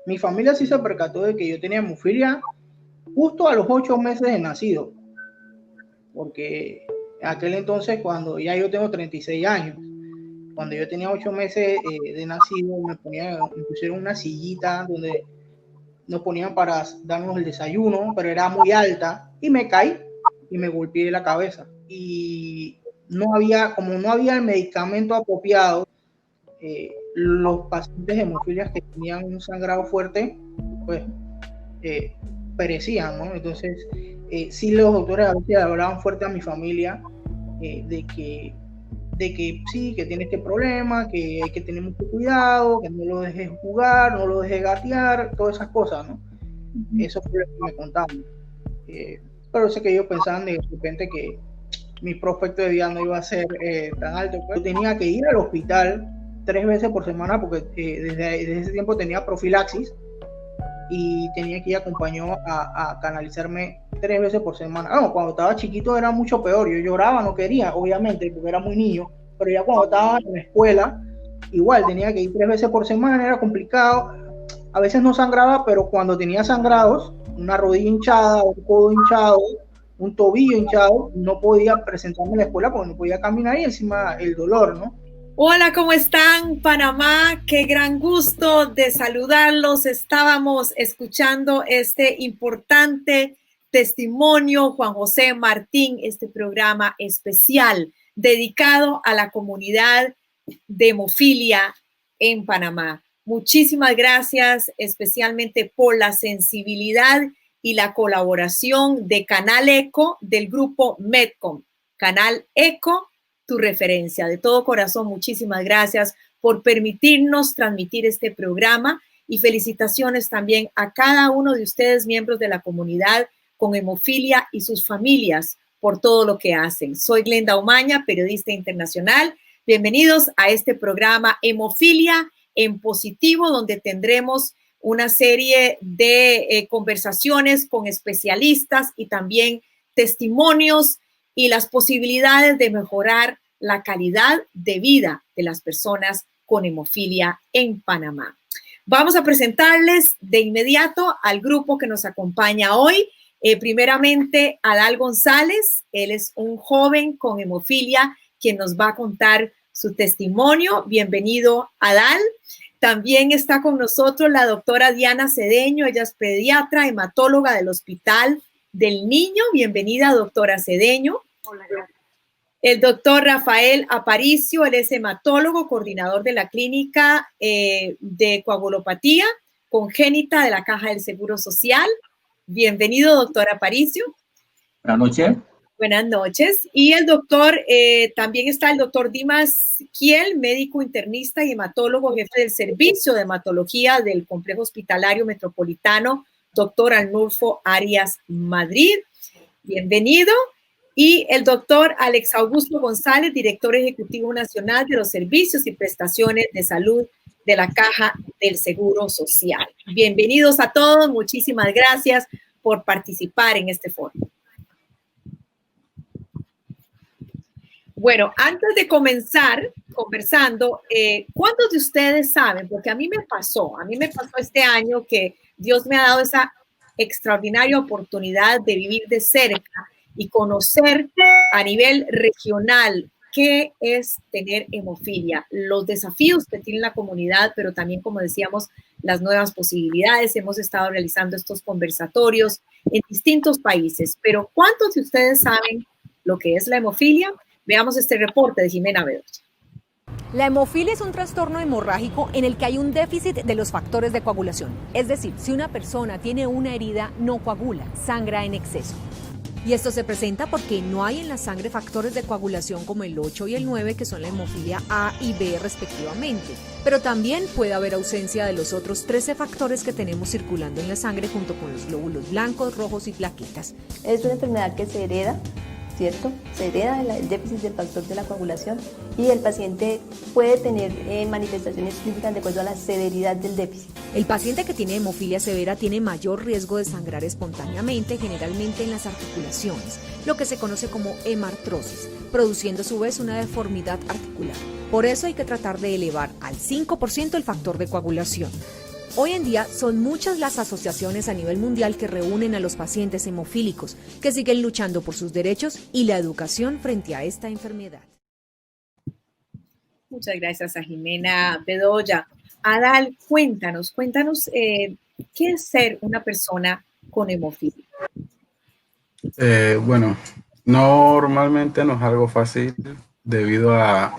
Mi familia sí se percató de que yo tenía hemofilia justo a los 8 meses de nacido, porque en aquel entonces, cuando ya yo tengo 36 años, cuando yo tenía 8 meses de nacido, me pusieron una sillita donde nos ponían para darnos el desayuno, pero era muy alta, y me caí y me golpeé la cabeza. Y como no había el medicamento apropiado, los pacientes hemofilias que tenían un sangrado fuerte, pues perecían, ¿no? Entonces, sí, los doctores a veces hablaban fuerte a mi familia de que sí, que tiene este problema, que hay que tener mucho cuidado, que no lo dejes jugar, no lo dejes gatear, todas esas cosas, ¿no? Eso fue lo que me contaban. Pero sé que ellos pensaban de repente que mi prospecto de vida no iba a ser tan alto. Yo tenía que ir al hospital 3 veces por semana porque desde ese tiempo tenía profilaxis y tenía que ir acompañado a canalizarme 3 veces por semana. Cuando estaba chiquito era mucho peor, yo lloraba, no quería, obviamente, porque era muy niño, pero ya cuando estaba en la escuela, igual tenía que ir 3 veces por semana, era complicado, a veces no sangraba, pero cuando tenía sangrados, una rodilla hinchada, un codo hinchado, un tobillo hinchado, no podía presentarme en la escuela porque no podía caminar y encima el dolor, ¿no? Hola, ¿cómo están, Panamá? Qué gran gusto de saludarlos. Estábamos escuchando este importante testimonio, Juan José Martín, este programa especial dedicado a la comunidad de hemofilia en Panamá. Muchísimas gracias, especialmente por la sensibilidad y la colaboración de Canal ECO del grupo Medcom. Canal ECO, tu referencia. De todo corazón, muchísimas gracias por permitirnos transmitir este programa y felicitaciones también a cada uno de ustedes, miembros de la comunidad con hemofilia y sus familias, por todo lo que hacen. Soy Glenda Umaña, periodista internacional. Bienvenidos a este programa Hemofilia en Positivo, donde tendremos una serie de conversaciones con especialistas y también testimonios y las posibilidades de mejorar la calidad de vida de las personas con hemofilia en Panamá. Vamos a presentarles de inmediato al grupo que nos acompaña hoy. Primeramente, Adal González. Él es un joven con hemofilia quien nos va a contar su testimonio. Bienvenido, Adal. También está con nosotros la doctora Diana Cedeño. Ella es pediatra, hematóloga del Hospital del Niño. Bienvenida, doctora Cedeño. Hola, gracias. El doctor Rafael Aparicio, él es hematólogo, coordinador de la clínica de coagulopatía congénita de la Caja del Seguro Social. Bienvenido, doctor Aparicio. Buenas noches. Buenas noches. Y el doctor, también está el doctor Dimas Kiel, médico internista y hematólogo, jefe del servicio de hematología del Complejo Hospitalario Metropolitano, doctor Arnulfo Arias Madrid. Bienvenido. Y el doctor Alex Augusto González, director ejecutivo nacional de los servicios y prestaciones de salud de la Caja del Seguro Social. Bienvenidos a todos. Muchísimas gracias por participar en este foro. Bueno, antes de comenzar conversando, ¿cuántos de ustedes saben? Porque a mí me pasó este año que Dios me ha dado esa extraordinaria oportunidad de vivir de cerca y conocer a nivel regional qué es tener hemofilia, los desafíos que tiene la comunidad, pero también, como decíamos, las nuevas posibilidades. Hemos estado realizando estos conversatorios en distintos países, pero ¿cuántos de ustedes saben lo que es la hemofilia? Veamos este reporte de Jimena Bedoya. La hemofilia es un trastorno hemorrágico en el que hay un déficit de los factores de coagulación. Es decir, si una persona tiene una herida, no coagula, sangra en exceso. Y esto se presenta porque no hay en la sangre factores de coagulación como el 8 y el 9, que son la hemofilia A y B respectivamente. Pero también puede haber ausencia de los otros 13 factores que tenemos circulando en la sangre junto con los glóbulos blancos, rojos y plaquetas. Es una enfermedad que se hereda. ¿cierto? Se hereda el déficit del factor de la coagulación y el paciente puede tener manifestaciones clínicas de acuerdo a la severidad del déficit. El paciente que tiene hemofilia severa tiene mayor riesgo de sangrar espontáneamente, generalmente en las articulaciones, lo que se conoce como hemartrosis, produciendo a su vez una deformidad articular. Por eso hay que tratar de elevar al 5% el factor de coagulación. Hoy en día son muchas las asociaciones a nivel mundial que reúnen a los pacientes hemofílicos, que siguen luchando por sus derechos y la educación frente a esta enfermedad. Muchas gracias a Jimena Bedoya. Adal, cuéntanos, ¿qué es ser una persona con hemofilia? Bueno, normalmente no es algo fácil debido a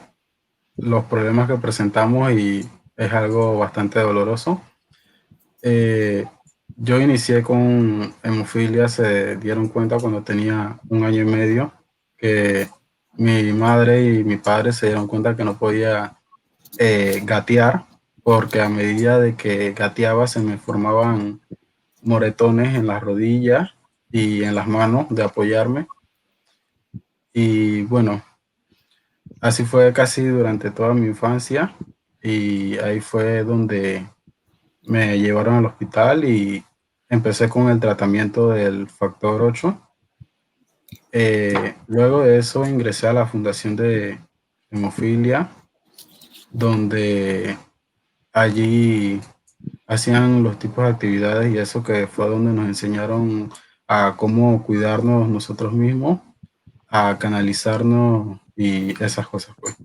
los problemas que presentamos y es algo bastante doloroso. Yo inicié con hemofilia, se dieron cuenta cuando tenía 1 año y medio, que mi madre y mi padre se dieron cuenta que no podía gatear, porque a medida de que gateaba se me formaban moretones en las rodillas y en las manos de apoyarme. Y bueno, así fue casi durante toda mi infancia y ahí fue donde me llevaron al hospital y empecé con el tratamiento del factor 8. Luego de eso ingresé a la Fundación de Hemofilia, donde allí hacían los tipos de actividades y eso, que fue donde nos enseñaron a cómo cuidarnos nosotros mismos, a canalizarnos y esas cosas, pues.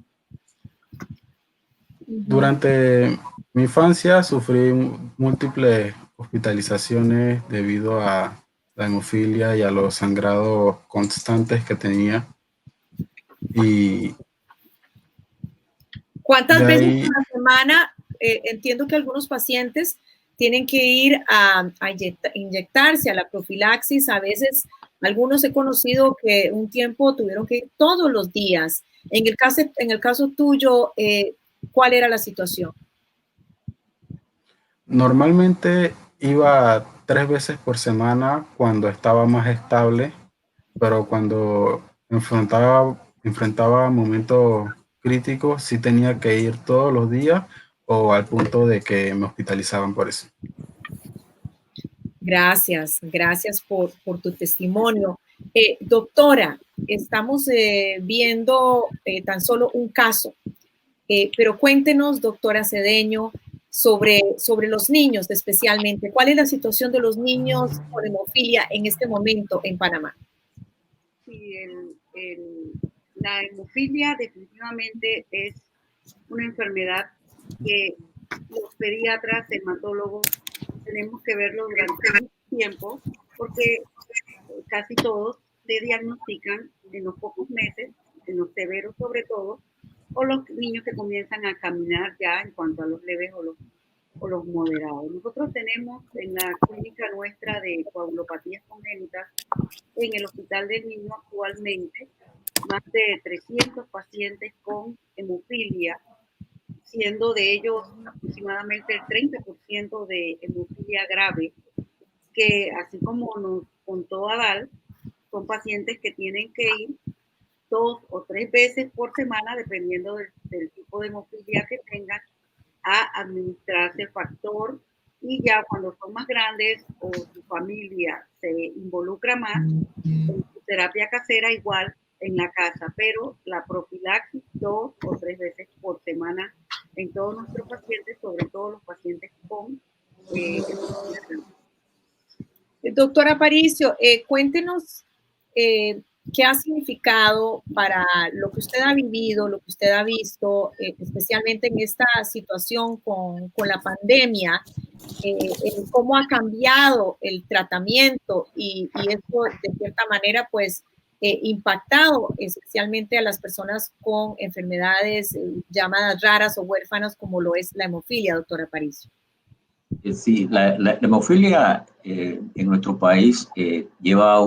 Durante mi infancia sufrí múltiples hospitalizaciones debido a la hemofilia y a los sangrados constantes que tenía. Y ¿cuántas veces a la semana? Entiendo que algunos pacientes tienen que ir a inyectarse a la profilaxis. A veces algunos he conocido que un tiempo tuvieron que ir todos los días. En el caso tuyo, ¿cuál era la situación? Normalmente iba 3 veces por semana cuando estaba más estable, pero cuando enfrentaba momentos críticos sí tenía que ir todos los días o al punto de que me hospitalizaban por eso. Gracias por tu testimonio. Doctora, estamos viendo tan solo un caso, pero cuéntenos, doctora Cedeño, sobre los niños especialmente. ¿Cuál es la situación de los niños con hemofilia en este momento en Panamá? Sí, la hemofilia definitivamente es una enfermedad que los pediatras, hematólogos, tenemos que verlo durante mucho tiempo, porque casi todos se diagnostican en los pocos meses, en los severos sobre todo, o los niños que comienzan a caminar ya en cuanto a los leves o los moderados. Nosotros tenemos en la clínica nuestra de coagulopatías congénitas, en el Hospital del Niño actualmente, más de 300 pacientes con hemofilia, siendo de ellos aproximadamente el 30% de hemofilia grave, que así como nos contó Adal, son pacientes que tienen que ir 2 o 3 veces por semana, dependiendo del tipo de hemofilia que tengan, a administrarse el factor, y ya cuando son más grandes o su familia se involucra más en su terapia casera, igual en la casa, pero la profilaxis 2 o 3 veces por semana en todos nuestros pacientes, sobre todo los pacientes con Doctora Aparicio, cuéntenos qué ha significado para lo que usted ha vivido, lo que usted ha visto, especialmente en esta situación con la pandemia, cómo ha cambiado el tratamiento y esto de cierta manera pues impactado especialmente a las personas con enfermedades llamadas raras o huérfanas como lo es la hemofilia, doctora Aparicio. Sí, la hemofilia en nuestro país lleva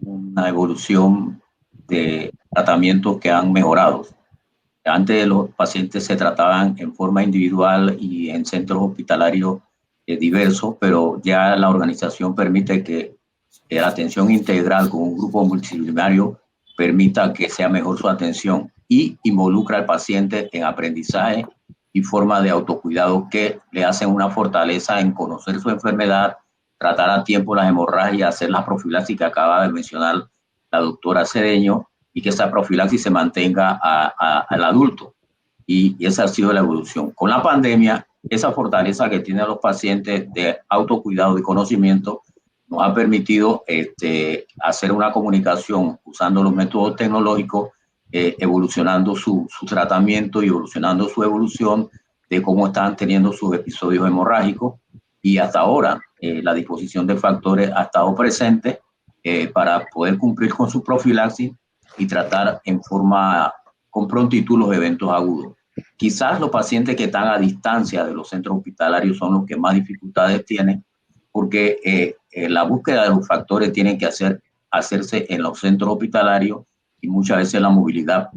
una evolución de tratamientos que han mejorado. Antes los pacientes se trataban en forma individual y en centros hospitalarios diversos, pero ya la organización permite que la atención integral con un grupo multidisciplinario permita que sea mejor su atención y involucra al paciente en aprendizaje y forma de autocuidado que le hacen una fortaleza en conocer su enfermedad, tratar a tiempo las hemorragias, hacer la profilaxis que acaba de mencionar la doctora Cedeño, y que esa profilaxis se mantenga al adulto. Y esa ha sido la evolución. Con la pandemia, esa fortaleza que tienen los pacientes de autocuidado y conocimiento nos ha permitido hacer una comunicación usando los métodos tecnológicos, evolucionando su tratamiento y evolucionando su evolución de cómo están teniendo sus episodios hemorrágicos. Y hasta ahora la disposición de factores ha estado presente para poder cumplir con su profilaxis y tratar con prontitud los eventos agudos. Quizás los pacientes que están a distancia de los centros hospitalarios son los que más dificultades tienen, porque la búsqueda de los factores tiene que hacerse en los centros hospitalarios, y muchas veces la movilidad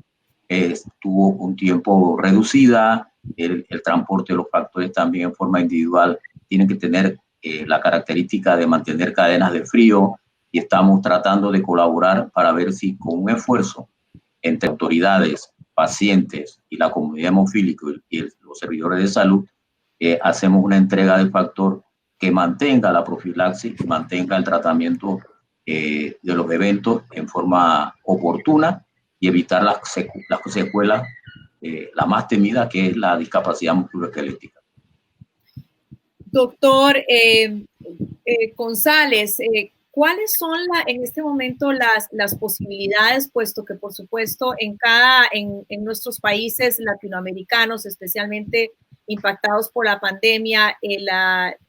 estuvo un tiempo reducida. El transporte de los factores también en forma individual tiene que tener la característica de mantener cadenas de frío, y estamos tratando de colaborar para ver si con un esfuerzo entre autoridades, pacientes y la comunidad hemofílica y los servidores de salud, hacemos una entrega de factor que mantenga la profilaxis y mantenga el tratamiento de los eventos en forma oportuna y evitar las secuelas, la más temida, que es la discapacidad musculoesquelética. Doctor González, ¿cuáles son en este momento las posibilidades, puesto que por supuesto en nuestros países latinoamericanos, especialmente impactados por la pandemia,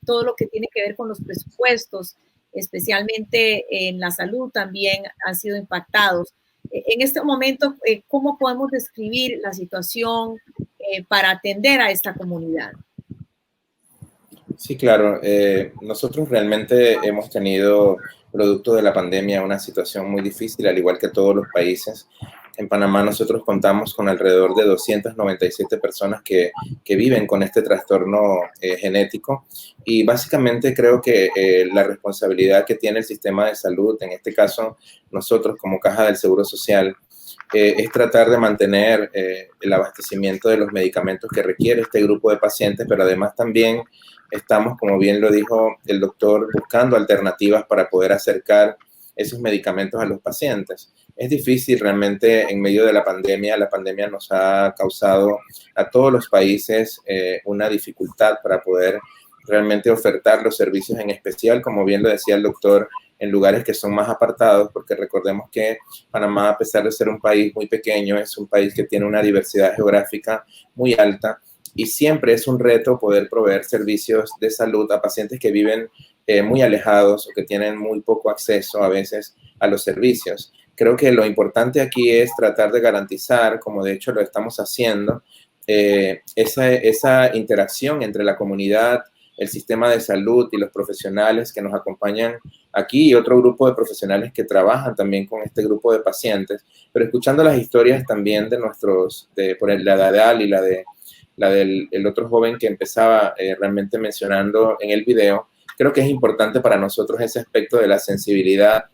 todo lo que tiene que ver con los presupuestos, especialmente en la salud, también han sido impactados? En este momento, ¿cómo podemos describir la situación para atender a esta comunidad? Sí, claro. Nosotros realmente hemos tenido, producto de la pandemia, una situación muy difícil, al igual que todos los países. En Panamá nosotros contamos con alrededor de 297 personas que viven con este trastorno genético, y básicamente creo que la responsabilidad que tiene el sistema de salud, en este caso nosotros como Caja del Seguro Social, es tratar de mantener el abastecimiento de los medicamentos que requiere este grupo de pacientes, pero además también estamos, como bien lo dijo el doctor, buscando alternativas para poder acercar esos medicamentos a los pacientes. Es difícil realmente en medio de la pandemia. La pandemia nos ha causado a todos los países una dificultad para poder realmente ofertar los servicios, en especial, como bien lo decía el doctor, en lugares que son más apartados, porque recordemos que Panamá, a pesar de ser un país muy pequeño, es un país que tiene una diversidad geográfica muy alta, y siempre es un reto poder proveer servicios de salud a pacientes que viven muy alejados o que tienen muy poco acceso a veces a los servicios. Creo que lo importante aquí es tratar de garantizar, como de hecho lo estamos haciendo, esa interacción entre la comunidad, el sistema de salud y los profesionales que nos acompañan aquí, y otro grupo de profesionales que trabajan también con este grupo de pacientes, pero escuchando las historias también de la de Ali y la del otro joven que empezaba realmente mencionando en el video, creo que es importante para nosotros ese aspecto de la sensibilidad,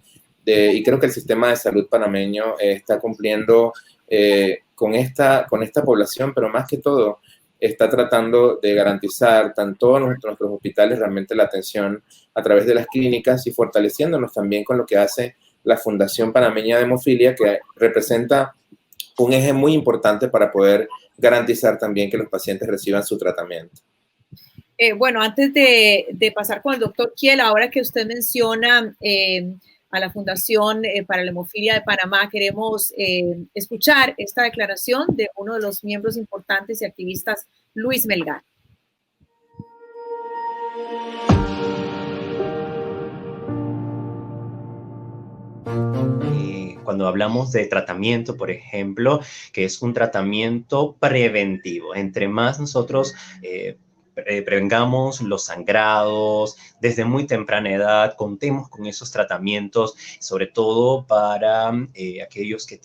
y creo que el sistema de salud panameño está cumpliendo con esta población, pero más que todo está tratando de garantizar tanto en nuestros hospitales realmente la atención a través de las clínicas, y fortaleciéndonos también con lo que hace la Fundación Panameña de Hemofilia, que representa un eje muy importante para poder garantizar también que los pacientes reciban su tratamiento. Bueno, antes de pasar con el doctor Kiel, ahora que usted menciona a la Fundación para la Hemofilia de Panamá, queremos escuchar esta declaración de uno de los miembros importantes y activistas, Luis Melgar. Cuando hablamos de tratamiento, por ejemplo, que es un tratamiento preventivo, entre más nosotros prevengamos los sangrados desde muy temprana edad, contemos con esos tratamientos, sobre todo para aquellos que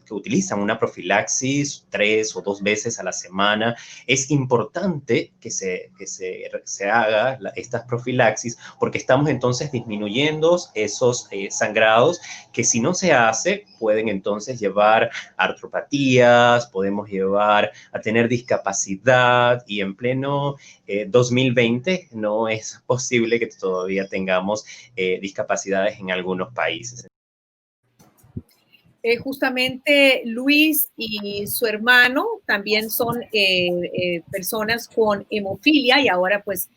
que utilizan una profilaxis 3 o 2 veces a la semana. Es importante que se haga estas profilaxis porque estamos entonces disminuyendo esos sangrados que si no se hace pueden entonces llevar a artropatías, podemos llevar a tener discapacidad y en pleno 2020 no es posible que todavía tengamos discapacidades en algunos países. Justamente Luis y su hermano también son personas con hemofilia y ahora pues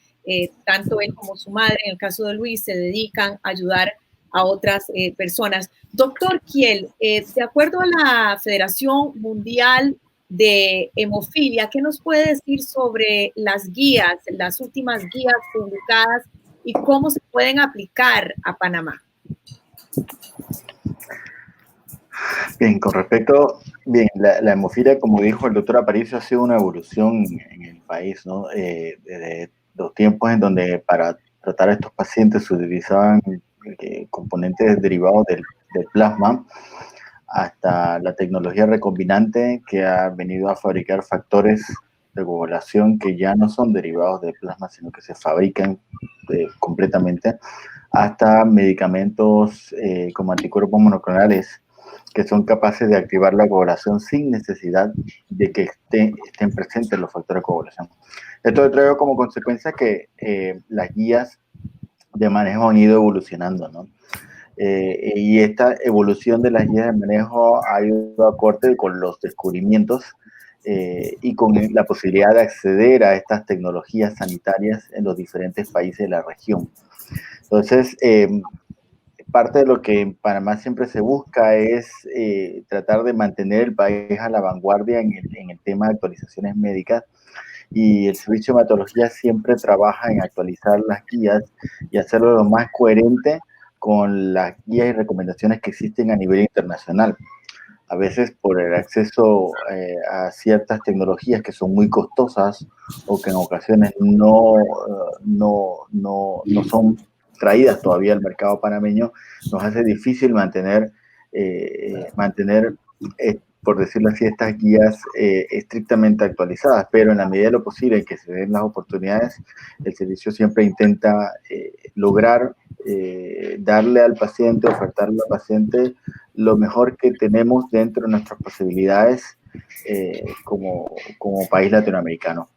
tanto él como su madre, en el caso de Luis, se dedican a ayudar a otras personas. Doctor Kiel, de acuerdo a la Federación Mundial de Hemofilia, ¿qué nos puede decir sobre las guías, las últimas guías publicadas y cómo se pueden aplicar a Panamá? Bien, con respecto, la hemofilia, como dijo el doctor Aparicio, ha sido una evolución en el país, ¿no? Desde los tiempos en donde para tratar a estos pacientes se utilizaban componentes derivados del plasma, hasta la tecnología recombinante que ha venido a fabricar factores de coagulación que ya no son derivados del plasma, sino que se fabrican completamente, hasta medicamentos como anticuerpos monoclonales que son capaces de activar la coagulación sin necesidad de que estén presentes los factores de coagulación. Esto trae como consecuencia que las guías de manejo han ido evolucionando, ¿no? Y esta evolución de las guías de manejo ha ido acorde con los descubrimientos y con la posibilidad de acceder a estas tecnologías sanitarias en los diferentes países de la región. Entonces, parte de lo que en Panamá siempre se busca es tratar de mantener el país a la vanguardia en el tema de actualizaciones médicas, y el Servicio de Hematología siempre trabaja en actualizar las guías y hacerlo lo más coherente con las guías y recomendaciones que existen a nivel internacional. A veces por el acceso a ciertas tecnologías que son muy costosas o que en ocasiones no son traídas todavía al mercado panameño, nos hace difícil mantener por decirlo así, estas guías estrictamente actualizadas, pero en la medida de lo posible en que se den las oportunidades, el servicio siempre intenta lograr darle al paciente, ofertarle al paciente lo mejor que tenemos dentro de nuestras posibilidades como país latinoamericano.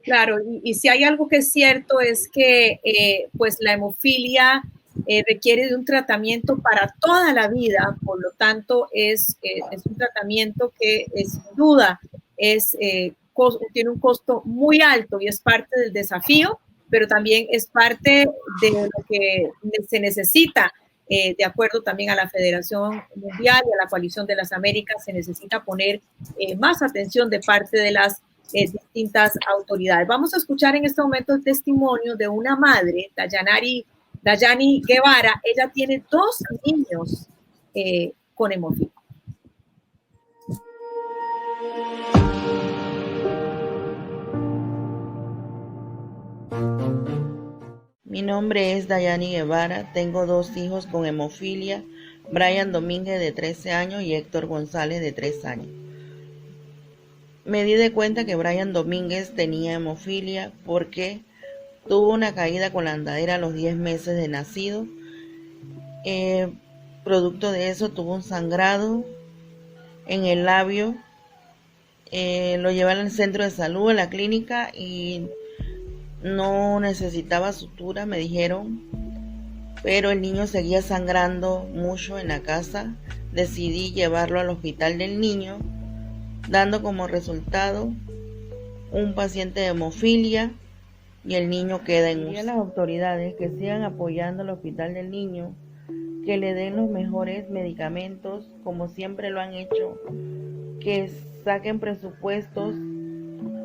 Claro, y si hay algo que es cierto es que pues la hemofilia requiere de un tratamiento para toda la vida, por lo tanto es un tratamiento que sin duda tiene un costo muy alto y es parte del desafío, pero también es parte de lo que se necesita. De acuerdo también a la Federación Mundial y a la Coalición de las Américas, se necesita poner más atención de parte de las distintas autoridades. Vamos a escuchar en este momento el testimonio de una madre, Dayani Guevara. Ella tiene 2 niños con hemofilia. Mi nombre es Dayani Guevara, tengo 2 hijos con hemofilia, Brian Domínguez de 13 años y Héctor González de 3 años. Me di de cuenta que Brian Domínguez tenía hemofilia porque tuvo una caída con la andadera a los 10 meses de nacido. Producto de eso tuvo un sangrado en el labio. Lo llevé al centro de salud, a la clínica, y no necesitaba sutura, me dijeron, pero el niño seguía sangrando mucho en la casa. Decidí llevarlo al hospital del niño, dando como resultado un paciente de hemofilia, y el niño queda en UCI. A las autoridades que sigan apoyando al hospital del niño, que le den los mejores medicamentos como siempre lo han hecho, que saquen presupuestos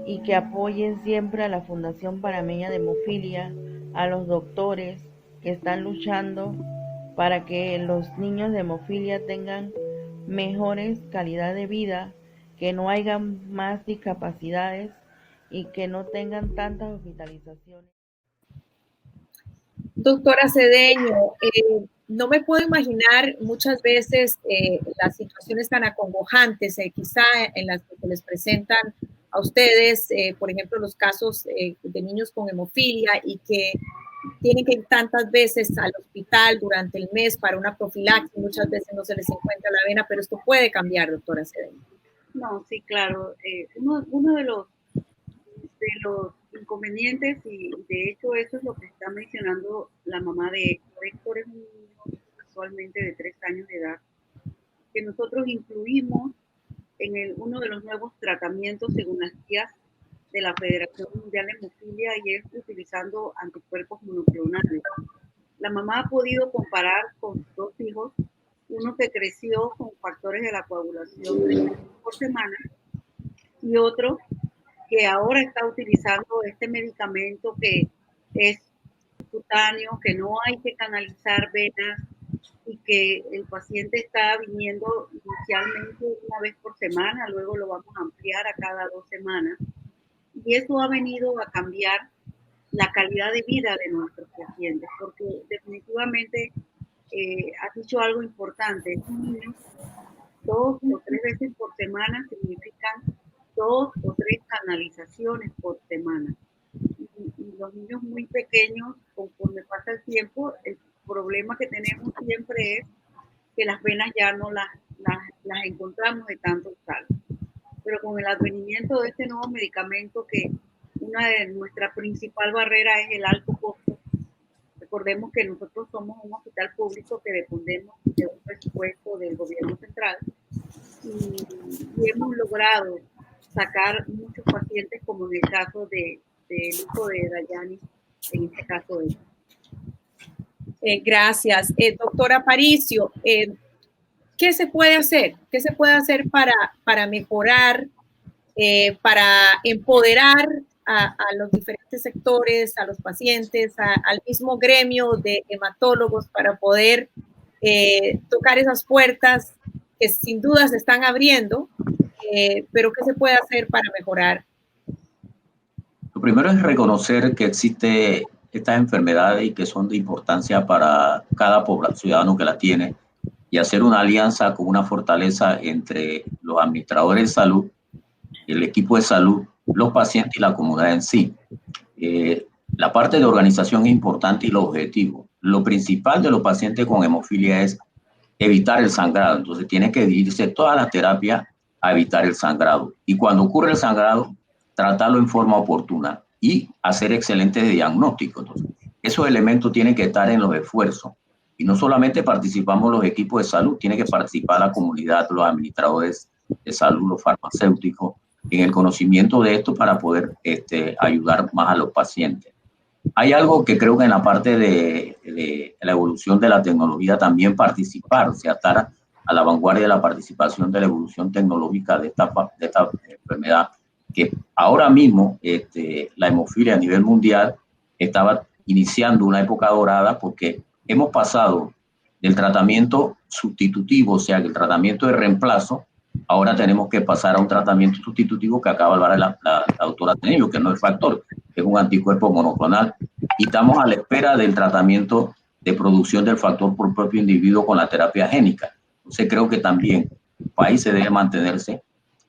y que apoyen siempre a la Fundación Panameña de Hemofilia, a los doctores que están luchando para que los niños de hemofilia tengan mejores calidad de vida, que no haya más discapacidades y que no tengan tantas hospitalizaciones. Doctora Cedeño, no me puedo imaginar muchas veces las situaciones tan acongojantes, quizá en las que se les presentan a ustedes, por ejemplo, los casos de niños con hemofilia y que tienen que ir tantas veces al hospital durante el mes para una profilaxis, muchas veces no se les encuentra la vena, pero esto puede cambiar, doctora Cedeño. No, sí, claro. Uno de los inconvenientes, y de hecho eso es lo que está mencionando la mamá de Héctor. Héctor es un niño actualmente de 3 años de edad, que nosotros incluimos en uno de los nuevos tratamientos según las guías de la Federación Mundial de Hemofilia, y es utilizando anticuerpos monoclonales. La mamá ha podido comparar con sus 2 hijos, uno que creció con factores de la coagulación por semana y otro que ahora está utilizando este medicamento que es cutáneo, que no hay que canalizar venas y que el paciente está viniendo inicialmente una vez por semana, luego lo vamos a ampliar a cada 2 semanas. Y eso ha venido a cambiar la calidad de vida de nuestros pacientes, porque definitivamente has dicho algo importante. Estos niños 2 o 3 veces por semana significan 2 o 3 canalizaciones por semana. Y los niños muy pequeños, conforme pasa el tiempo, el problema que tenemos siempre es que las venas ya no las encontramos de tanto usar. Pero con el advenimiento de este nuevo medicamento, que una de nuestras principales barreras es el alto costo. Recordemos que nosotros somos un hospital público que dependemos de un presupuesto del gobierno central y hemos logrado sacar muchos pacientes, como en el caso del hijo de Dayani, en este caso de Gracias. Doctora Aparicio, ¿qué se puede hacer? ¿Qué se puede hacer para mejorar, para empoderar a los diferentes sectores, a los pacientes, al mismo gremio de hematólogos, para poder tocar esas puertas que sin duda se están abriendo, pero qué se puede hacer para mejorar? Lo primero es reconocer que existe estas enfermedades y que son de importancia para cada ciudadano que la tiene, y hacer una alianza con una fortaleza entre los administradores de salud, el equipo de salud, los pacientes y la comunidad en sí. La parte de organización es importante y los objetivos. Lo principal de los pacientes con hemofilia es evitar el sangrado. Entonces tiene que dirigirse toda la terapia a evitar el sangrado. Y cuando ocurre el sangrado, tratarlo en forma oportuna y hacer excelentes diagnósticos. Entonces, esos elementos tienen que estar en los esfuerzos. Y no solamente participamos los equipos de salud, tiene que participar la comunidad, los administradores de salud, los farmacéuticos, en el conocimiento de esto para poder ayudar más a los pacientes. Hay algo que creo que en la parte de la evolución de la tecnología también participar, o sea, estar a la vanguardia de la participación de la evolución tecnológica de esta enfermedad, que ahora mismo la hemofilia a nivel mundial estaba iniciando una época dorada, porque hemos pasado del tratamiento sustitutivo, o sea, el tratamiento de reemplazo, ahora tenemos que pasar a un tratamiento sustitutivo que acaba de hablar la doctora Tenebio, que no es factor, es un anticuerpo monoclonal, y estamos a la espera del tratamiento de producción del factor por propio individuo con la terapia génica. Entonces creo que también el país se debe mantenerse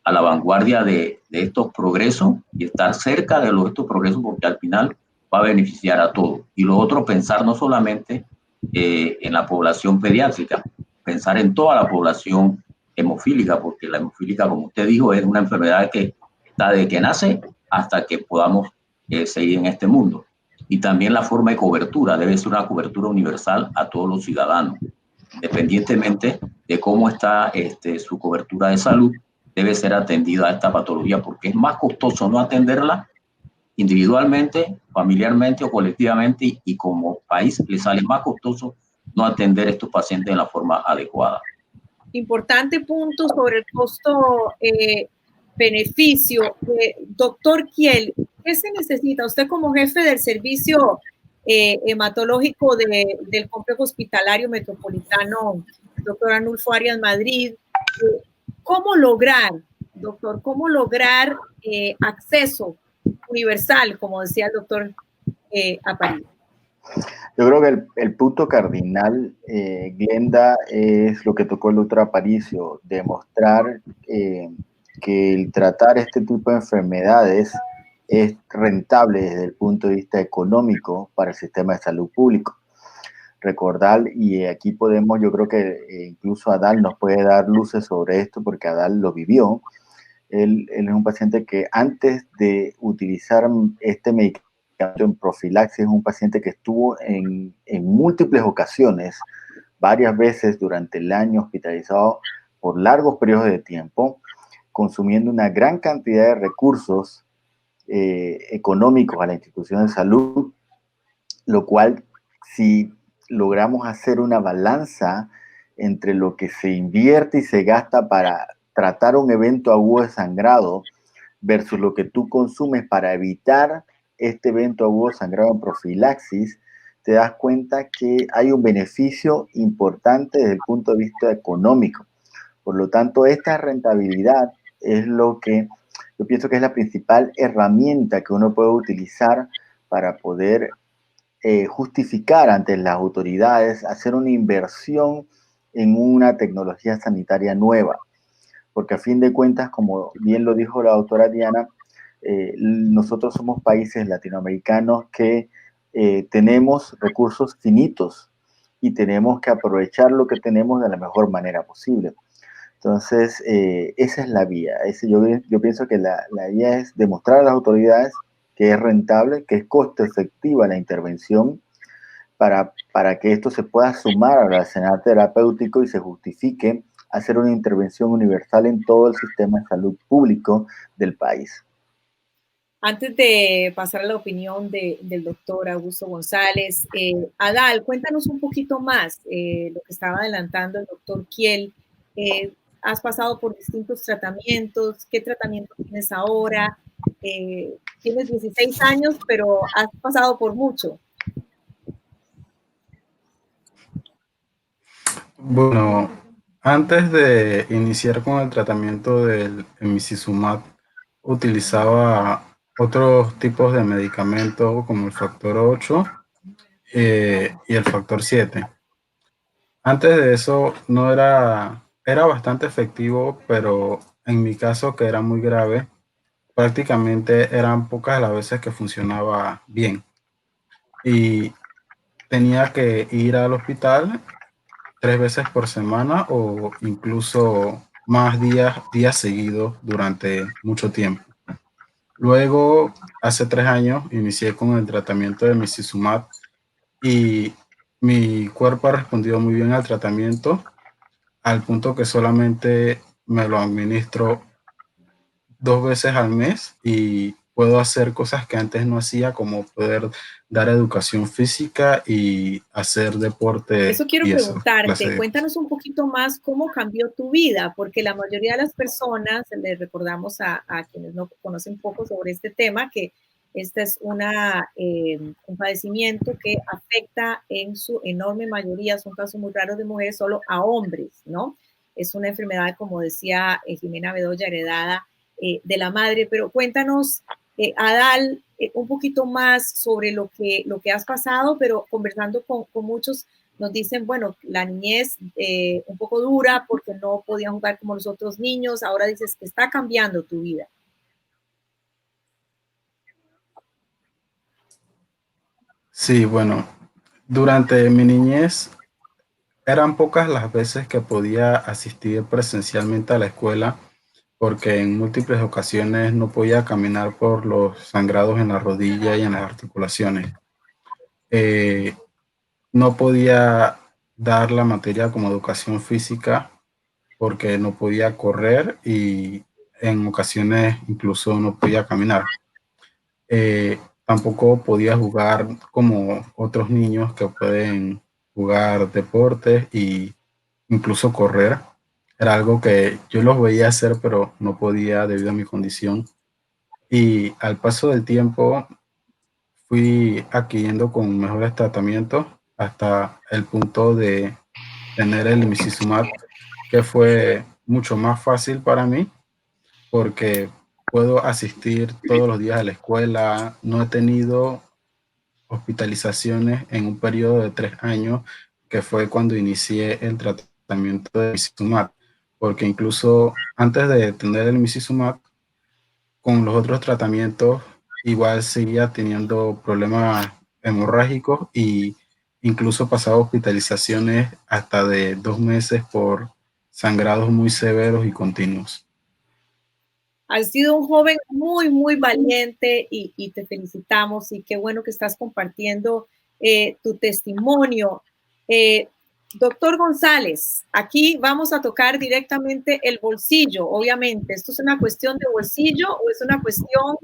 a la vanguardia de estos progresos y estar cerca de estos progresos, porque al final va a beneficiar a todos. Y lo otro, pensar no solamente en la población pediátrica, pensar en toda la población hemofílica, porque la hemofílica, como usted dijo, es una enfermedad que está desde que nace hasta que podamos seguir en este mundo. Y también la forma de cobertura debe ser una cobertura universal a todos los ciudadanos, independientemente de cómo está su cobertura de salud, debe ser atendida a esta patología, porque es más costoso no atenderla individualmente, familiarmente o colectivamente, y como país le sale más costoso no atender a estos pacientes de la forma adecuada. Importante punto sobre el costo-beneficio. Doctor Kiel, ¿qué se necesita? Usted como jefe del servicio hematológico del complejo hospitalario metropolitano, doctor Arnulfo Arias Madrid, ¿cómo lograr, doctor, acceso universal, como decía el doctor Aparicio? Yo creo que el punto cardinal, Glenda, es lo que tocó el doctor Aparicio, demostrar que el tratar este tipo de enfermedades es rentable desde el punto de vista económico para el sistema de salud público. Recordar, y aquí podemos, yo creo que incluso Adal nos puede dar luces sobre esto, porque Adal lo vivió. Él es un paciente que antes de utilizar este medicamento en profilaxis, es un paciente que estuvo en múltiples ocasiones, varias veces durante el año, hospitalizado por largos periodos de tiempo, consumiendo una gran cantidad de recursos económicos a la institución de salud, lo cual, si logramos hacer una balanza entre lo que se invierte y se gasta para tratar un evento agudo de sangrado versus lo que tú consumes para evitar este evento agudo de sangrado en profilaxis, te das cuenta que hay un beneficio importante desde el punto de vista económico. Por lo tanto, esta rentabilidad es lo que yo pienso que es la principal herramienta que uno puede utilizar para poder justificar ante las autoridades hacer una inversión en una tecnología sanitaria nueva. Porque a fin de cuentas, como bien lo dijo la doctora Diana, nosotros somos países latinoamericanos que tenemos recursos finitos y tenemos que aprovechar lo que tenemos de la mejor manera posible. Entonces, esa es la vía. Yo pienso que la vía es demostrar a las autoridades que es rentable, que es costo efectiva la intervención para que esto se pueda sumar al arsenal terapéutico y se justifique hacer una intervención universal en todo el sistema de salud público del país. Antes de pasar a la opinión del doctor Augusto González, Adal, cuéntanos un poquito más lo que estaba adelantando el doctor Kiel. Has pasado por distintos tratamientos. ¿Qué tratamiento tienes ahora? Tienes 16 años, pero has pasado por mucho. Bueno, antes de iniciar con el tratamiento del emicizumab, utilizaba otros tipos de medicamentos como el factor 8 y el factor 7. Antes de eso no era bastante efectivo, pero en mi caso, que era muy grave, prácticamente eran pocas las veces que funcionaba bien. Y tenía que ir al hospital 3 veces por semana o incluso más días seguidos durante mucho tiempo. Luego, hace 3 años, inicié con el tratamiento de emicizumab y mi cuerpo ha respondido muy bien al tratamiento, al punto que solamente me lo administro 2 veces al mes y puedo hacer cosas que antes no hacía, como poder dar educación física y hacer deporte. Eso quiero preguntarte, cuéntanos un poquito más cómo cambió tu vida, porque la mayoría de las personas, les recordamos a quienes no conocen poco sobre este tema, que este es un padecimiento que afecta en su enorme mayoría, son casos muy raros de mujeres, solo a hombres, ¿no? Es una enfermedad, como decía Jimena Bedoya, heredada de la madre, pero cuéntanos, Adal, un poquito más sobre lo que has pasado, pero conversando con muchos nos dicen, bueno, la niñez un poco dura porque no podían jugar como los otros niños, ahora dices que está cambiando tu vida. Sí, bueno, durante mi niñez eran pocas las veces que podía asistir presencialmente a la escuela porque en múltiples ocasiones no podía caminar por los sangrados en la rodilla y en las articulaciones. No podía dar la materia como educación física porque no podía correr y en ocasiones incluso no podía caminar. Tampoco podía jugar como otros niños que pueden jugar deportes y incluso correr. Era algo que yo los veía hacer, pero no podía debido a mi condición. Y al paso del tiempo fui adquiriendo con mejores tratamientos hasta el punto de tener el emicizumab, que fue mucho más fácil para mí porque puedo asistir todos los días a la escuela. No he tenido hospitalizaciones en un periodo de 3 años, que fue cuando inicié el tratamiento de Micizumab, porque incluso antes de tener el Micizumab, con los otros tratamientos, igual seguía teniendo problemas hemorrágicos y incluso pasaba hospitalizaciones hasta de 2 meses por sangrados muy severos y continuos. Has sido un joven muy, muy valiente y te felicitamos y qué bueno que estás compartiendo tu testimonio. Doctor González, aquí vamos a tocar directamente el bolsillo, obviamente. ¿Esto es una cuestión de bolsillo o es una cuestión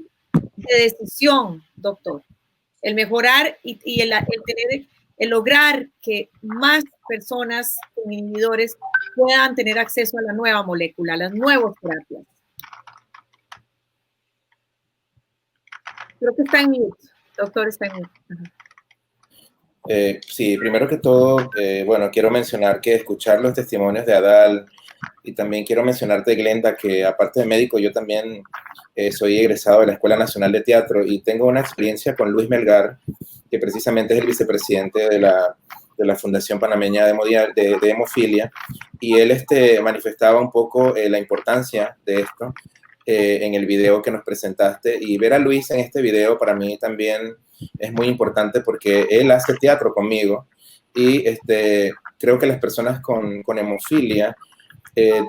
de decisión, doctor? El mejorar y el lograr que más personas con inhibidores puedan tener acceso a la nueva molécula, a las nuevas terapias. Creo que está en mute, doctor, está en mute. Sí, primero que todo, bueno, quiero mencionar que escuchar los testimonios de Adal y también quiero mencionarte, Glenda, que aparte de médico, yo también soy egresado de la Escuela Nacional de Teatro y tengo una experiencia con Luis Melgar, que precisamente es el vicepresidente de la Fundación Panameña de Hemofilia, y él manifestaba un poco la importancia de esto en el video que nos presentaste, y ver a Luis en este video para mí también es muy importante porque él hace teatro conmigo y creo que las personas con hemofilia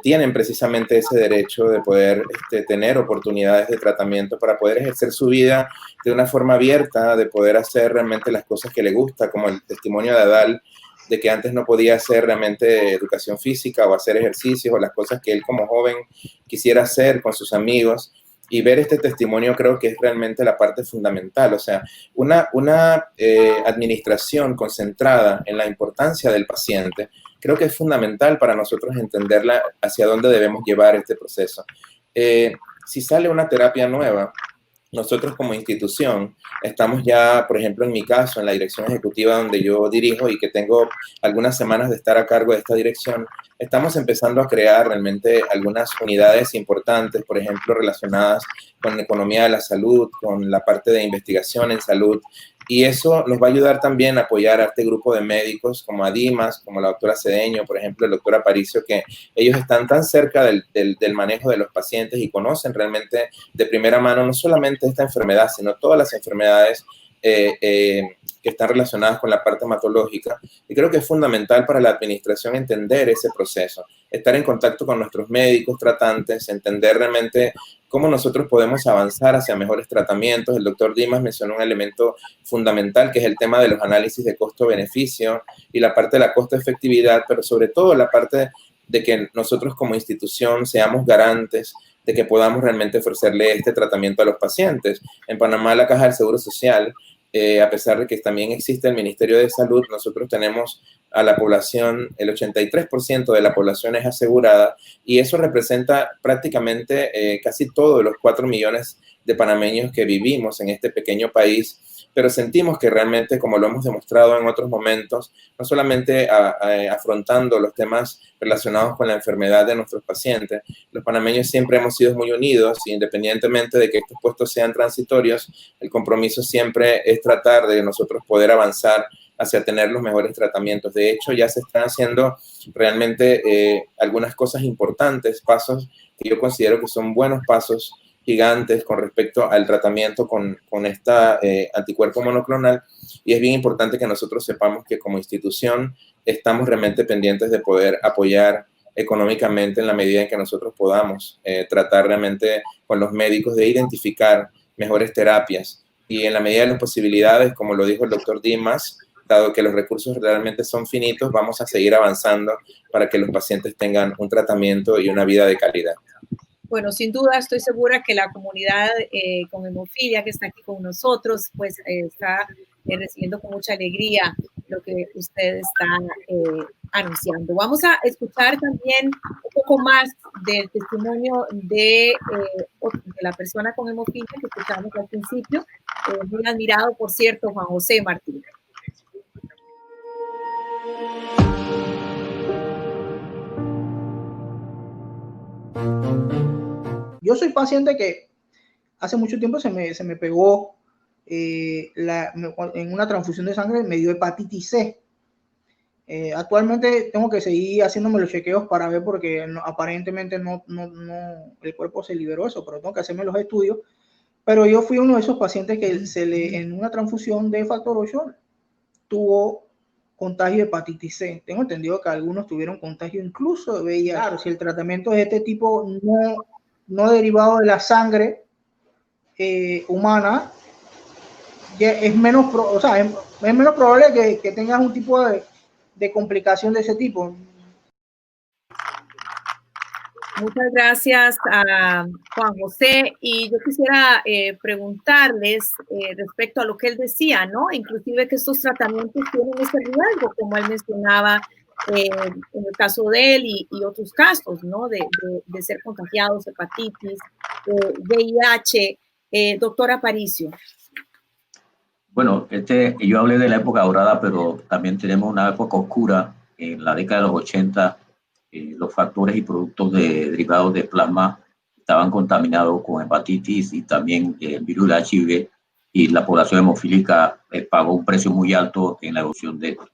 tienen precisamente ese derecho de poder tener oportunidades de tratamiento para poder ejercer su vida de una forma abierta, de poder hacer realmente las cosas que le gusta, como el testimonio de Adal, de que antes no podía hacer realmente educación física o hacer ejercicios o las cosas que él como joven quisiera hacer con sus amigos. Y ver este testimonio creo que es realmente la parte fundamental, o sea, una administración concentrada en la importancia del paciente, creo que es fundamental para nosotros entenderla hacia dónde debemos llevar este proceso. Si sale una terapia nueva, nosotros como institución estamos ya, por ejemplo, en mi caso, en la dirección ejecutiva donde yo dirijo y que tengo algunas semanas de estar a cargo de esta dirección, estamos empezando a crear realmente algunas unidades importantes, por ejemplo, relacionadas con la economía de la salud, con la parte de investigación en salud, y eso nos va a ayudar también a apoyar a este grupo de médicos como Adimas, como la doctora Cedeño, por ejemplo, el doctor Aparicio, que ellos están tan cerca del manejo de los pacientes y conocen realmente de primera mano no solamente esta enfermedad, sino todas las enfermedades que están relacionadas con la parte hematológica. Y creo que es fundamental para la administración entender ese proceso, estar en contacto con nuestros médicos tratantes, entender realmente cómo nosotros podemos avanzar hacia mejores tratamientos. El doctor Dimas mencionó un elemento fundamental que es el tema de los análisis de costo-beneficio y la parte de la costo-efectividad, pero sobre todo la parte de que nosotros como institución seamos garantes de que podamos realmente ofrecerle este tratamiento a los pacientes. En Panamá, la Caja del Seguro Social, a pesar de que también existe el Ministerio de Salud, nosotros tenemos a la población, el 83% de la población es asegurada y eso representa prácticamente casi todos los 4 millones de panameños que vivimos en este pequeño país, pero sentimos que realmente, como lo hemos demostrado en otros momentos, no solamente afrontando los temas relacionados con la enfermedad de nuestros pacientes, los panameños siempre hemos sido muy unidos, independientemente de que estos puestos sean transitorios, el compromiso siempre es tratar de nosotros poder avanzar hacia tener los mejores tratamientos. De hecho, ya se están haciendo realmente algunas cosas importantes, pasos que yo considero que son buenos pasos gigantes con respecto al tratamiento con esta anticuerpo monoclonal, y es bien importante que nosotros sepamos que como institución estamos realmente pendientes de poder apoyar económicamente en la medida en que nosotros podamos tratar realmente con los médicos de identificar mejores terapias y en la medida de las posibilidades, como lo dijo el doctor Dimas, dado que los recursos realmente son finitos, vamos a seguir avanzando para que los pacientes tengan un tratamiento y una vida de calidad. Bueno, sin duda estoy segura que la comunidad con hemofilia que está aquí con nosotros, pues está recibiendo con mucha alegría lo que usted está anunciando. Vamos a escuchar también un poco más del testimonio de la persona con hemofilia que escuchamos al principio, muy admirado, por cierto, Juan José Martín. Yo soy paciente que hace mucho tiempo se me pegó en una transfusión de sangre me dio hepatitis C. Actualmente tengo que seguir haciéndome los chequeos para ver porque aparentemente no, el cuerpo se liberó eso, pero tengo que hacerme los estudios. Pero yo fui uno de esos pacientes que en una transfusión de factor 8 tuvo contagio de hepatitis C. Tengo entendido que algunos tuvieron contagio incluso de VIH. Claro, si el tratamiento de este tipo no derivado de la sangre humana, es menos, es menos probable que tengas un tipo de complicación de ese tipo. Muchas gracias a Juan José, y yo quisiera preguntarles respecto a lo que él decía, ¿no? Inclusive que estos tratamientos tienen ese riesgo, como él mencionaba en el caso de él y otros casos, ¿no? De ser contagiados, hepatitis, VIH. Doctora Aparicio. Bueno, yo hablé de la época dorada, pero también tenemos una época oscura. En la década de los 80, los factores y productos derivados de plasma estaban contaminados con hepatitis y también el virus de HIV, y la población hemofílica pagó un precio muy alto en la evolución de esto.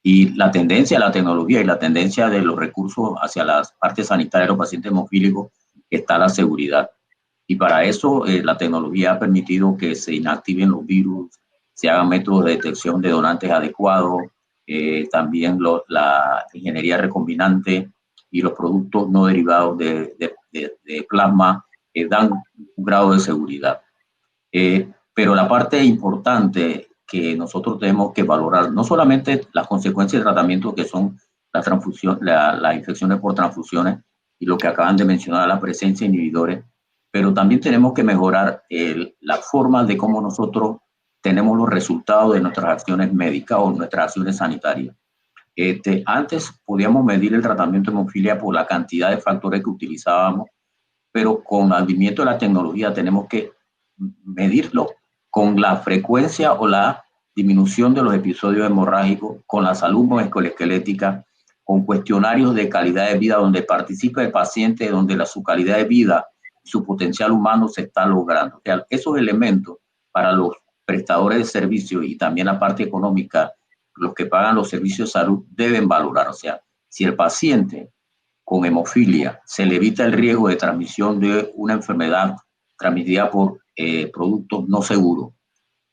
Y la tendencia de la tecnología y la tendencia de los recursos hacia las partes sanitarias de los pacientes hemofílicos está la seguridad. Y para eso la tecnología ha permitido que se inactiven los virus, se hagan métodos de detección de donantes adecuados, también la ingeniería recombinante y los productos no derivados de plasma dan un grado de seguridad. Pero la parte importante que nosotros tenemos que valorar, no solamente las consecuencias del tratamiento que son las infecciones por transfusiones y lo que acaban de mencionar, la presencia de inhibidores, pero también tenemos que mejorar la forma de cómo nosotros tenemos los resultados de nuestras acciones médicas o nuestras acciones sanitarias. Antes podíamos medir el tratamiento de hemofilia por la cantidad de factores que utilizábamos, pero con el advenimiento de la tecnología tenemos que medirlo con la frecuencia o la disminución de los episodios hemorrágicos, con la salud musculoesquelética, con cuestionarios de calidad de vida donde participa el paciente, donde su calidad de vida, su potencial humano se está logrando. O sea, esos elementos para los prestadores de servicios y también la parte económica, los que pagan los servicios de salud, deben valorar. O sea, si el paciente con hemofilia se le evita el riesgo de transmisión de una enfermedad transmitida por productos no seguros,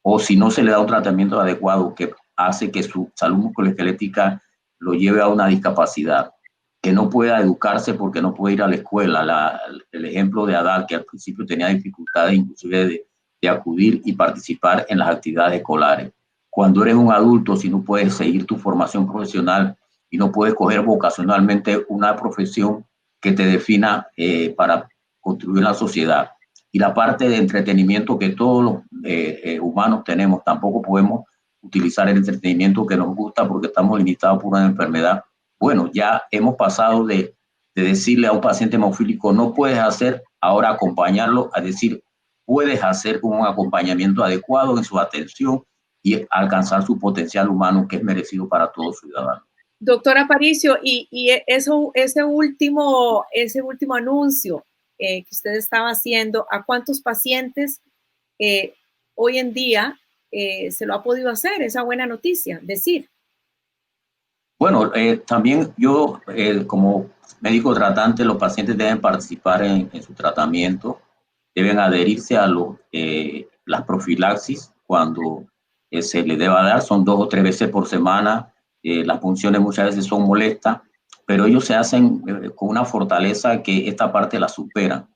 o si no se le da un tratamiento adecuado que hace que su salud musculoesquelética lo lleve a una discapacidad, que no pueda educarse porque no puede ir a la escuela. El ejemplo de Adal, que al principio tenía dificultades inclusive de acudir y participar en las actividades escolares. Cuando eres un adulto, si no puedes seguir tu formación profesional y no puedes coger vocacionalmente una profesión que te defina para contribuir a la sociedad. Y la parte de entretenimiento que todos los humanos tenemos, tampoco podemos utilizar el entretenimiento que nos gusta porque estamos limitados por una enfermedad. Bueno, ya hemos pasado de decirle a un paciente hemofílico no puedes hacer, ahora acompañarlo a decir puedes hacer un acompañamiento adecuado en su atención y alcanzar su potencial humano que es merecido para todos ciudadanos. Doctor Aparicio, y ese último anuncio que usted estaba haciendo, ¿a cuántos pacientes hoy en día se lo ha podido hacer? Esa buena noticia, decir. Bueno, también yo como médico tratante, los pacientes deben participar en su tratamiento, deben adherirse a las profilaxis cuando se les deba dar, son 2 o 3 veces por semana. Las punciones muchas veces son molestas, pero ellos se hacen con una fortaleza que esta parte la supera.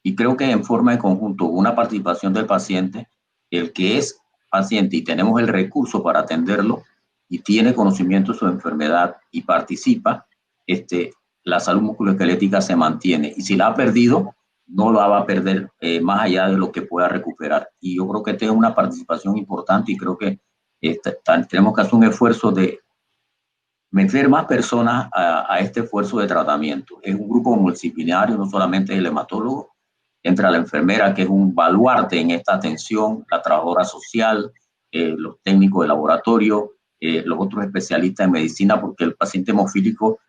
Y creo que en forma de conjunto, una participación del paciente, el que es paciente y tenemos el recurso para atenderlo y tiene conocimiento de su enfermedad y participa, la salud musculoesquelética se mantiene. Y si la ha perdido, no la va a perder más allá de lo que pueda recuperar. Y yo creo que esta es una participación importante y creo que tenemos que hacer un esfuerzo de meter más personas a este esfuerzo de tratamiento. Es un grupo multidisciplinario, no solamente el hematólogo, entra la enfermera, que es un baluarte en esta atención, la trabajadora social, los técnicos de laboratorio, los otros especialistas en medicina, porque el paciente hemofílico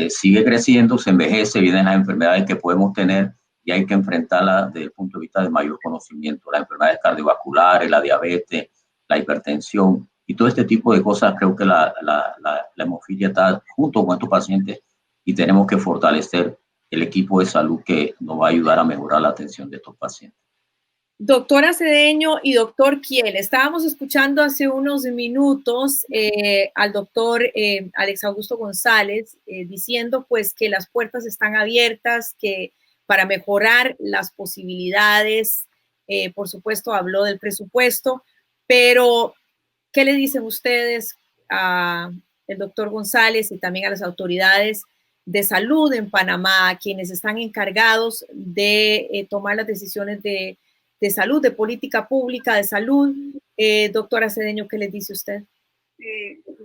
sigue creciendo, se envejece, vienen las enfermedades que podemos tener y hay que enfrentarla desde el punto de vista de mayor conocimiento. Las enfermedades cardiovasculares, la diabetes, la hipertensión y todo este tipo de cosas, creo que la hemofilia está junto con estos pacientes y tenemos que fortalecer el equipo de salud que nos va a ayudar a mejorar la atención de estos pacientes. Doctora Cedeño y doctor Kiel, estábamos escuchando hace unos minutos al doctor Alex Augusto González diciendo pues que las puertas están abiertas, que para mejorar las posibilidades, por supuesto habló del presupuesto, pero ¿qué le dicen ustedes al doctor González y también a las autoridades de salud en Panamá, quienes están encargados de tomar las decisiones de salud, de política pública de salud? Doctora Cedeño, ¿qué les dice usted?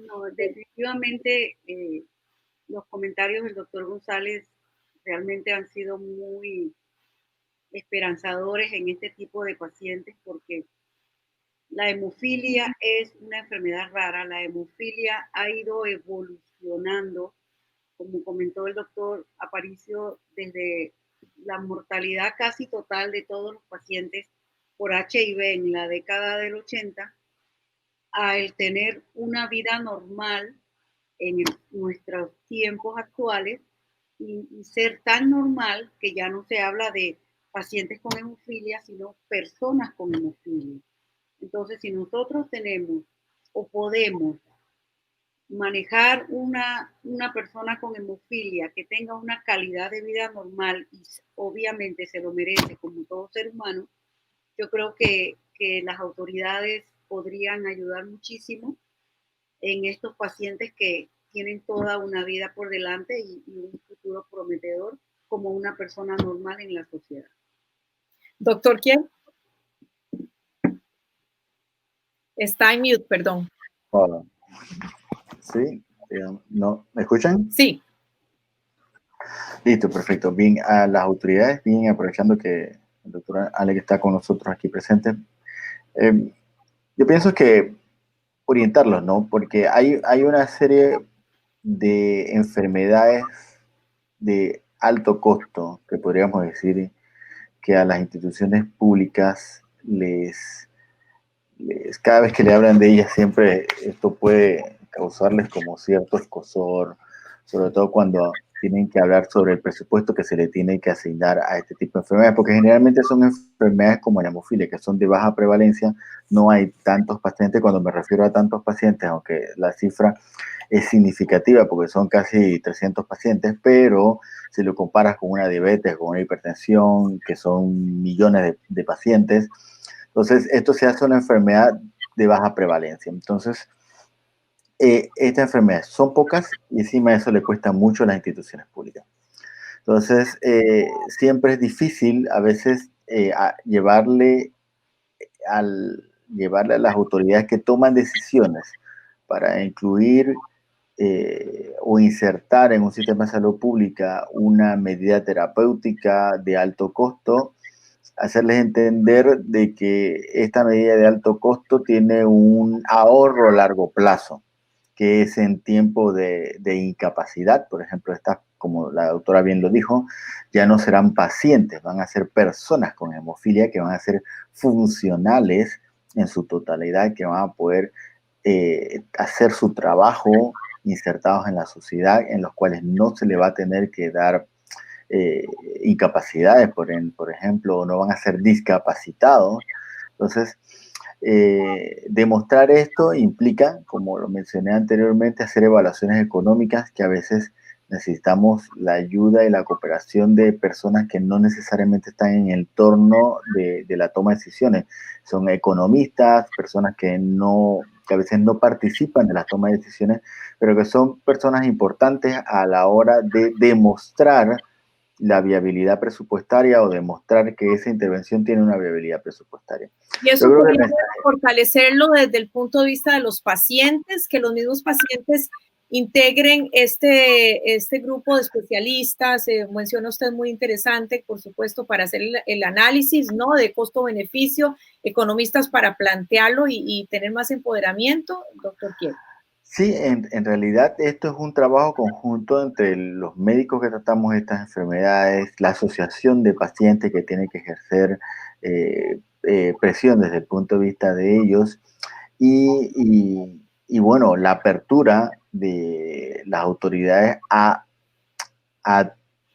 No, definitivamente los comentarios del doctor González realmente han sido muy esperanzadores en este tipo de pacientes, porque la hemofilia es una enfermedad rara. La hemofilia ha ido evolucionando, como comentó el doctor Aparicio, desde la mortalidad casi total de todos los pacientes por HIV en la década del 80 a el tener una vida normal en nuestros tiempos actuales y ser tan normal que ya no se habla de pacientes con hemofilia, sino personas con hemofilia. Entonces, si nosotros tenemos o podemos manejar una persona con hemofilia que tenga una calidad de vida normal y obviamente se lo merece como todo ser humano, yo creo que las autoridades podrían ayudar muchísimo en estos pacientes que tienen toda una vida por delante y un futuro prometedor como una persona normal en la sociedad. Doctor, ¿quién? Está en mute, perdón. Hola. Sí, no, ¿me escuchan? Sí. Listo, perfecto. Bien, a las autoridades, bien, aprovechando que el doctor Alex está con nosotros aquí presente, yo pienso que orientarlos, ¿no? Porque hay una serie de enfermedades de alto costo, que podríamos decir que a las instituciones públicas cada vez que le hablan de ellas, siempre esto puede causarles como cierto escozor, sobre todo cuando tienen que hablar sobre el presupuesto que se le tiene que asignar a este tipo de enfermedades, porque generalmente son enfermedades como la hemofilia, que son de baja prevalencia, no hay tantos pacientes. Cuando me refiero a tantos pacientes, aunque la cifra es significativa porque son casi 300 pacientes, pero si lo comparas con una diabetes, con una hipertensión, que son millones de pacientes, entonces esto se hace una enfermedad de baja prevalencia. Entonces, estas enfermedades son pocas y encima de eso le cuesta mucho a las instituciones públicas. Entonces, siempre es difícil a veces llevarle a las autoridades que toman decisiones para incluir o insertar en un sistema de salud pública una medida terapéutica de alto costo, hacerles entender de que esta medida de alto costo tiene un ahorro a largo plazo, que es en tiempo de incapacidad. Por ejemplo, como la doctora bien lo dijo, ya no serán pacientes, van a ser personas con hemofilia que van a ser funcionales en su totalidad, que van a poder hacer su trabajo insertados en la sociedad, en los cuales no se le va a tener que dar incapacidades, por ejemplo, no van a ser discapacitados. Entonces, demostrar esto implica, como lo mencioné anteriormente, hacer evaluaciones económicas, que a veces necesitamos la ayuda y la cooperación de personas que no necesariamente están en el entorno de la toma de decisiones. Son economistas, personas que a veces no participan de la toma de decisiones, pero que son personas importantes a la hora de demostrar la viabilidad presupuestaria o demostrar que esa intervención tiene una viabilidad presupuestaria. Y eso podría fortalecerlo desde el punto de vista de los pacientes, que los mismos pacientes integren este grupo de especialistas. Menciona usted muy interesante, por supuesto, para hacer el análisis, ¿no?, de costo-beneficio, economistas para plantearlo y tener más empoderamiento. Doctor Kiel. Sí, en realidad esto es un trabajo conjunto entre los médicos que tratamos estas enfermedades, la asociación de pacientes que tiene que ejercer presión desde el punto de vista de ellos y bueno, la apertura de las autoridades a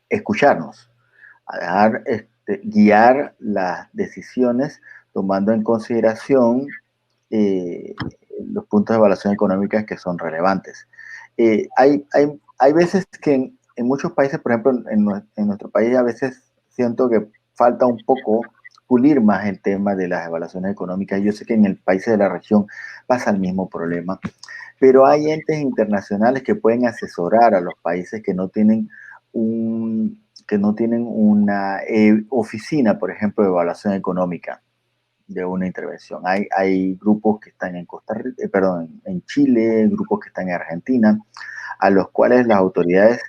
escucharnos, a dejar guiar las decisiones tomando en consideración los puntos de evaluación económica que son relevantes. Hay veces que en muchos países, por ejemplo, en nuestro país, a veces siento que falta un poco pulir más el tema de las evaluaciones económicas. Yo sé que en el país de la región pasa el mismo problema, pero hay entes internacionales que pueden asesorar a los países que no tienen una oficina, por ejemplo, de evaluación económica de una intervención. Hay grupos que están en Chile, grupos que están en Argentina, a los cuales las autoridades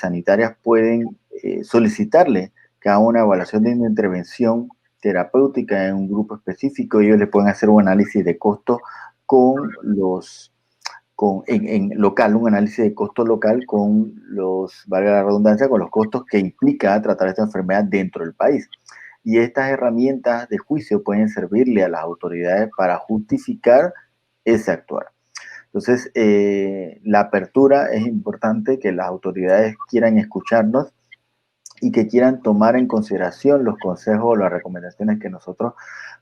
sanitarias pueden solicitarle que haga una evaluación de una intervención terapéutica en un grupo específico. Ellos le pueden hacer un análisis de costo en local, un análisis de costo local con valga la redundancia, con los costos que implica tratar esta enfermedad dentro del país. Y estas herramientas de juicio pueden servirle a las autoridades para justificar ese actuar. Entonces, la apertura es importante, que las autoridades quieran escucharnos y que quieran tomar en consideración los consejos o las recomendaciones que nosotros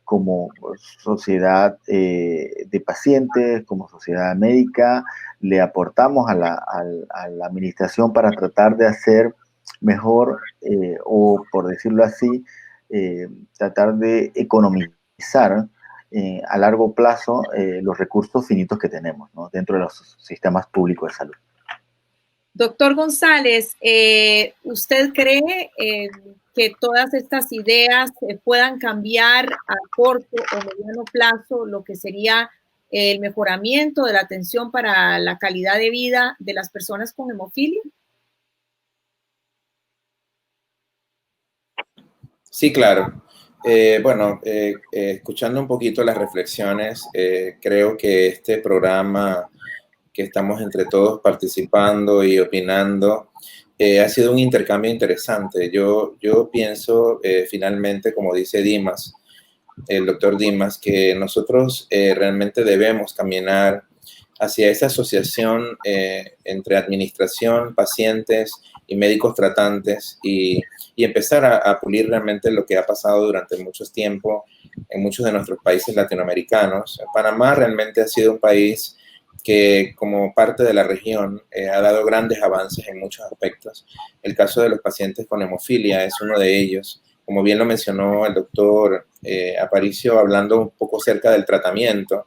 como sociedad de pacientes, como sociedad médica, le aportamos a la administración para tratar de hacer mejor o, por decirlo así, tratar de economizar a largo plazo los recursos finitos que tenemos, ¿no?, dentro de los sistemas públicos de salud. Doctor González, ¿usted cree que todas estas ideas puedan cambiar a corto o mediano plazo lo que sería el mejoramiento de la atención para la calidad de vida de las personas con hemofilia? Sí, claro. Escuchando un poquito las reflexiones, creo que este programa que estamos entre todos participando y opinando ha sido un intercambio interesante. Yo pienso finalmente, como dice Dimas, el doctor Dimas, que nosotros realmente debemos caminar hacia esa asociación entre administración, pacientes y médicos tratantes y empezar a pulir realmente lo que ha pasado durante mucho tiempo en muchos de nuestros países latinoamericanos. Panamá realmente ha sido un país que, como parte de la región, ha dado grandes avances en muchos aspectos. El caso de los pacientes con hemofilia es uno de ellos. Como bien lo mencionó el doctor Aparicio, hablando un poco acerca del tratamiento,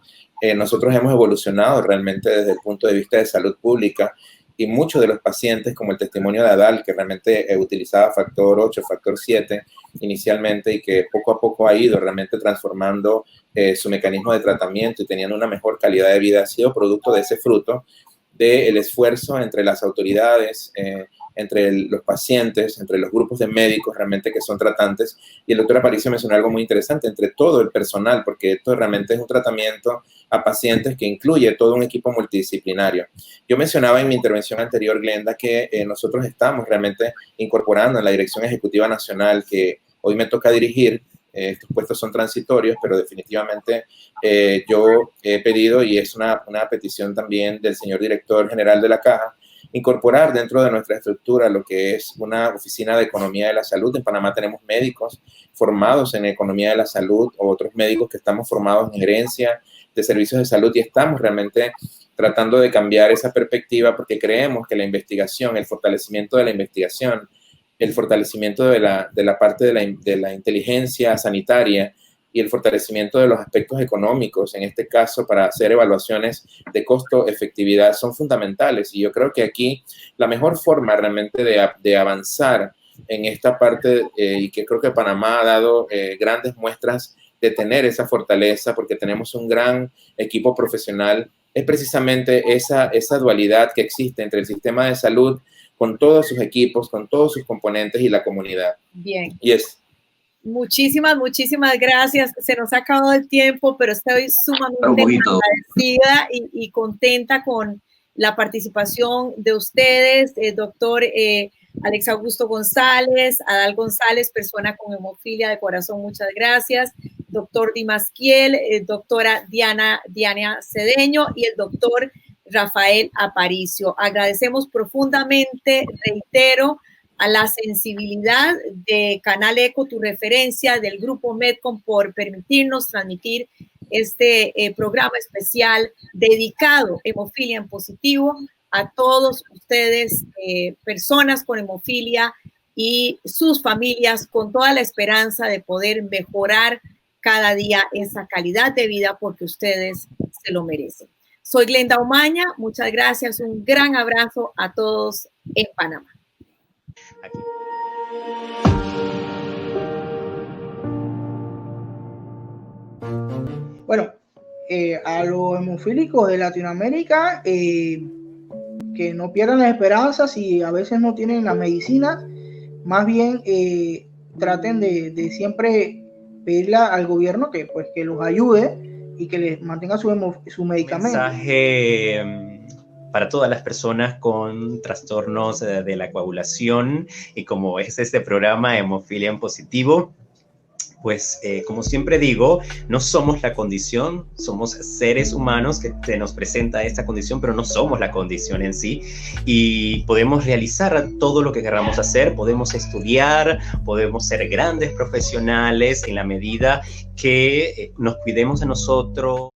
nosotros hemos evolucionado realmente desde el punto de vista de salud pública y muchos de los pacientes, como el testimonio de Adal, que realmente utilizaba factor 8, factor 7 inicialmente y que poco a poco ha ido realmente transformando su mecanismo de tratamiento y teniendo una mejor calidad de vida, ha sido producto de ese fruto del esfuerzo entre las autoridades, entre los pacientes, entre los grupos de médicos realmente que son tratantes. Y el doctor Aparicio mencionó algo muy interesante, entre todo el personal, porque esto realmente es un tratamiento a pacientes que incluye todo un equipo multidisciplinario. Yo mencionaba en mi intervención anterior, Glenda, que nosotros estamos realmente incorporando en la Dirección Ejecutiva Nacional, que hoy me toca dirigir. Estos puestos son transitorios, pero definitivamente yo he pedido, y es una petición también del señor director general de la Caja, incorporar dentro de nuestra estructura lo que es una oficina de economía de la salud. En Panamá tenemos médicos formados en economía de la salud, o otros médicos que estamos formados en gerencia de servicios de salud, y estamos realmente tratando de cambiar esa perspectiva porque creemos que la investigación, el fortalecimiento de la investigación, el fortalecimiento de la parte de la inteligencia sanitaria y el fortalecimiento de los aspectos económicos, en este caso para hacer evaluaciones de costo-efectividad, son fundamentales. Y yo creo que aquí la mejor forma realmente de avanzar en esta parte, y que creo que Panamá ha dado grandes muestras de tener esa fortaleza, porque tenemos un gran equipo profesional, es precisamente esa dualidad que existe entre el sistema de salud con todos sus equipos, con todos sus componentes y la comunidad. Bien. Y es Muchísimas gracias. Se nos ha acabado el tiempo, pero estoy sumamente agradecida y contenta con la participación de ustedes, doctor Alex Augusto González, Adal González, persona con hemofilia de corazón, muchas gracias, doctor Dimas Kiel, doctora Diana Cedeño y el doctor Rafael Aparicio. Agradecemos profundamente, reitero, a la sensibilidad de Canal Eco, tu referencia, del Grupo Medcom, por permitirnos transmitir este programa especial dedicado Hemofilia en Positivo a todos ustedes, personas con hemofilia y sus familias, con toda la esperanza de poder mejorar cada día esa calidad de vida, porque ustedes se lo merecen. Soy Glenda Omaña, muchas gracias, un gran abrazo a todos en Panamá. Aquí. Bueno, a los hemofílicos de Latinoamérica, que no pierdan la esperanza si a veces no tienen la medicina, más bien traten de siempre pedirle al gobierno que los ayude y que les mantenga su medicamento. Mensaje para todas las personas con trastornos de la coagulación, y como es este programa Hemofilia en Positivo, pues como siempre digo, no somos la condición, somos seres humanos que se nos presenta esta condición, pero no somos la condición en sí, y podemos realizar todo lo que queramos hacer, podemos estudiar, podemos ser grandes profesionales en la medida que nos cuidemos de nosotros.